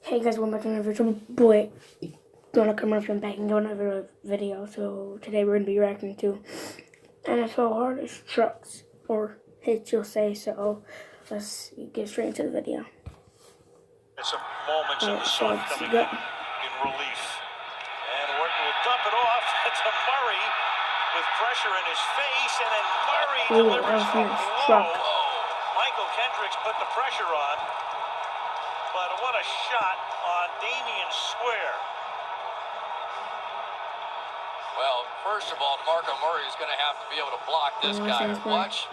Hey guys, welcome back to another video. Boy, gonna come up and back and do another video. So today we're gonna be reacting to NFL hardest trucks or hits, you'll say. So let's get straight into the video. Some moments in the sun coming in relief, and Orton will dump it off to Murray with pressure in his face, and then Murray delivers a blow. Michael Kendricks put the pressure on. But what a shot on Damian Square. Well, first of all, DeMarco Murray is going to have to be able to block this guy. Watch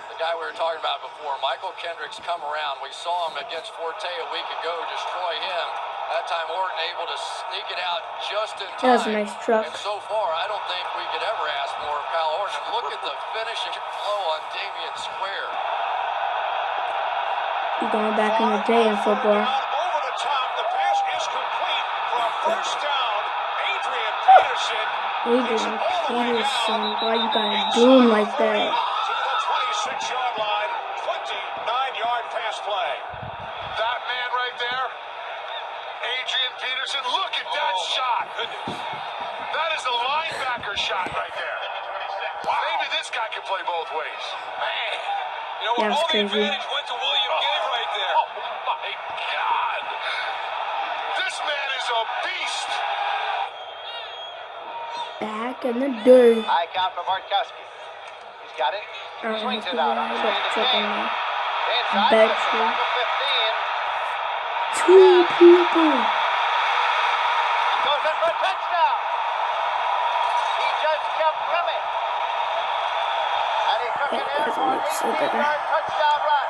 the guy we were talking about before, Michael Kendricks, come around. We saw him against Forte a week ago destroy him. That time Orton able to sneak it out just in time. That was a nice truck. And so far, I don't think we could ever ask more of Kyle Orton. And look at the finishing blow on Damian Square. You're going back in the day in football. Over the top, the pass is complete for a first down. Adrian Peterson. Why you gotta do him like that? To the 26-yard line, 29-yard pass play. That man right there, Adrian Peterson, look at that shot. That is a linebacker shot right there. Wow. Maybe this guy can play both ways. Man. You know what, all the advantage went to William Gay right there. Oh, my God. This man is a beast. Back in the day. High count for Bartkowski. He's got it. Swings it out on the screen to King. Inside to the 15. Two people. He goes in for a touchdown. He just kept coming. And he took it in for an 18-yard touchdown run.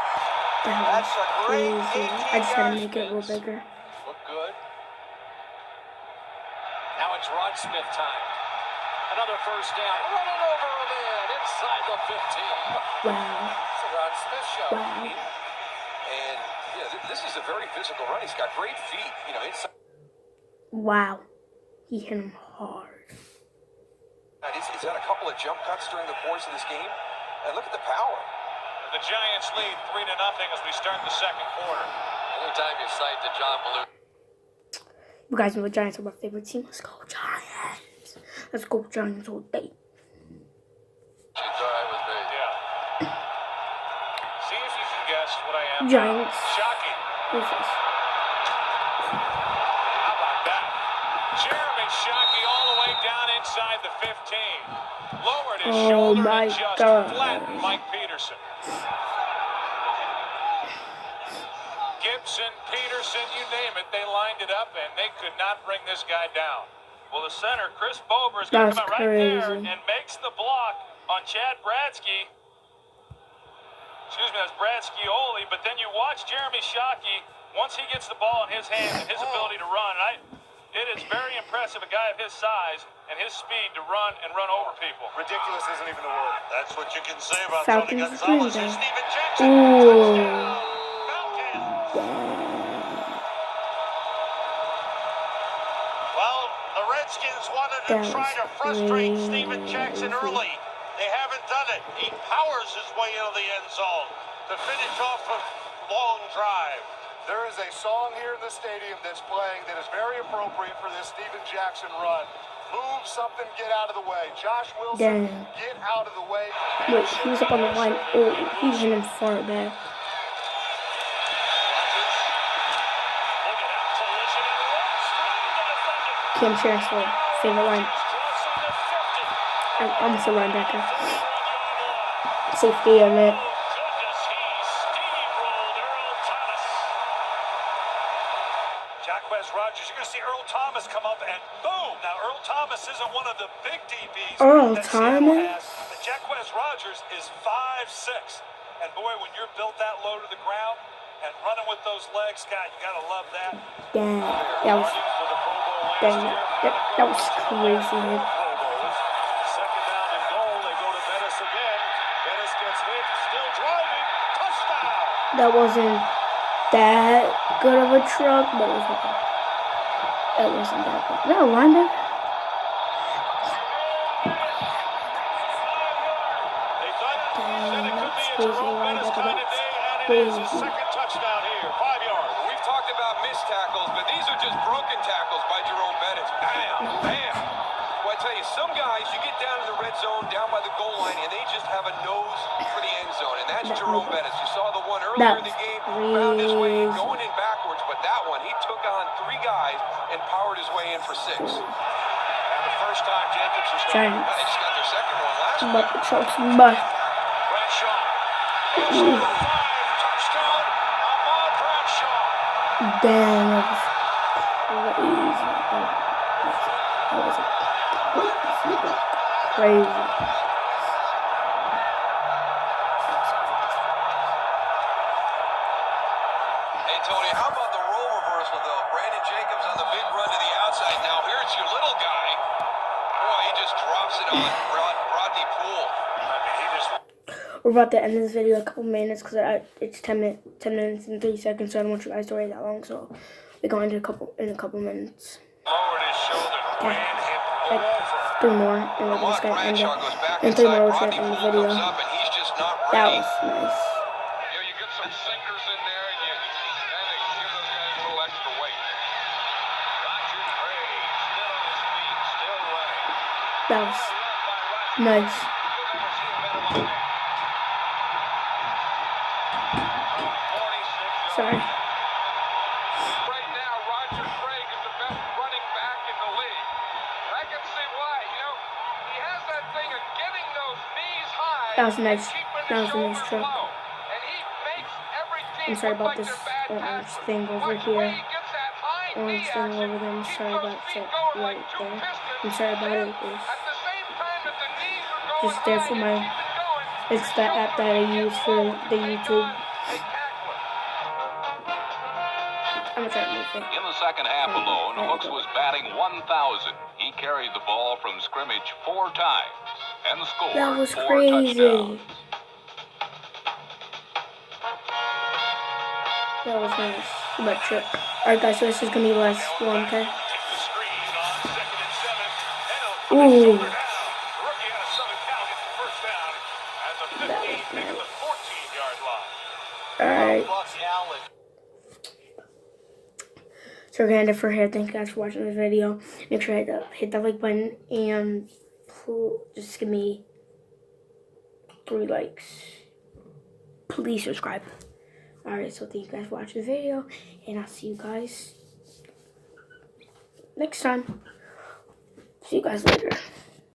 That's a great 18-yard I just had to make it a little bigger. Look good. Now it's Rod Smith time. Another first down. Running over a man inside the 15. Wow. It's a Rod Smith show. Wow. And this is a very physical run. He's got great feet. You know, inside. Wow. He hit him hard. He's had a couple of jump cuts during the course of this game. And look at the power. The Giants lead 3-0 as we start the second quarter. Anytime you cite the John Belushi. You guys know the Giants are my favorite team. Let's go Giants. Let's go Giants all day. She's all right with me. Yeah. See if you can guess what I am. Giants. Shocking. Who's this? How about that? Jeremy Shockey all the way down inside the 15. Lowered his shoulder and just flattened Mike Peterson. Gibson, Peterson, you name it, they lined it up and they could not bring this guy down. Well, the center, Chris Bober, is going to come out right there and makes the block on Chad Bradsky. Excuse me, that's Bradsky-Oli, but then you watch Jeremy Shockey, once he gets the ball in his hands and his ability to run, it is very impressive, a guy of his size and his speed to run and run over people. Ridiculous isn't even a word. That's what you can say about Tony Gonzalez and Steven Jackson. Ooh. Well, the Redskins wanted to try to frustrate Steven Jackson early. They haven't done it. He powers his way into the end zone to finish off a long drive. There is a song here in the stadium that's playing that is very appropriate for this Steven Jackson run. Move something, get out of the way. Josh Wilson, get out of the way. Wait, he's up on the line. Oh, he's in far back. Kim Chancellor, favorite line. I'm still linebacker. Safety on it. Jacquez Rogers, you're going to see Earl Thomas come up and boom! Now, Earl Thomas isn't one of the big DBs. Earl Thomas? Jacquez Rogers is 5'6". And boy, when you're built that low to the ground and running with those legs, God, you got to love that. Dang, that was crazy. Second down and goal, they go to Bettis again. Bettis gets hit, still driving, touchdown! That wasn't that good of a truck, but it was okay. That wasn't that good. Is that a linebacker? Damn, that's crazy. Second touchdown here, 5 yards. We've talked about missed tackles, but these are just broken tackles by Jerome Bettis. Bam, bam. Well, I tell you, some guys, you get down in the red zone, down by the goal line, and they just have a nose for the end zone, and that's Jerome Bettis. You saw the one earlier in the game, found his way in, going in backwards, but that one, he took on 3 guys and powered his way in for 6. And the first time Jacobs was going, they just got their second one last week. But the trucks, but Bradshaw. Touchdown, Ahmad Bradshaw. damn, that was crazy. That was crazy. Hey, Tony, how about the role reversal, though? Brandon Jacobs on the big run to the outside. Now, here's your little guy. Boy, he just drops it on Rodney Poole. I mean, he just... We're about to end this video in a couple minutes because it's 10 minutes and 3 seconds, so I don't want you guys to wait that long. So we're going to in a couple minutes. lowered his shoulder, ran him Like over. 3 more, and we're just gonna end it. And 3 more, we're gonna end the video. That was nice. You get some sinkers in there, and you kind of give those guys a little extra weight. Roger Craig, still on his feet, still running. That was nice. Sorry. Right now, Roger Craig is the best running back in the league. And I can see why. You know, he has that thing of getting those knees high. That was nice. And keeping That his was a nice shoulders truck. low. And he makes every team I'm sorry look about like this they're bad orange passers. thing over Watch the way here. he gets that high Orange knee thing action. over there. I'm Keep sorry those about feet it going right like two there. pistons. I'm sorry about And it. It's at the same time that the knees are going just there high for and my. keep it going, It's the app that I use for the YouTube. I'm gonna try to move it. In the second half alone, Hooks was batting 1,000. He carried the ball from scrimmage 4 times and scored That was 4 crazy. touchdowns. That was nice. But trip. Alright guys, so this is gonna be the last one, okay? Ooh. Alright. So we're gonna end it for here. Thank you guys for watching this video. Make sure to hit that like button and just give me 3 likes. Please subscribe. Alright, so thank you guys for watching the video, and I'll see you guys next time. See you guys later.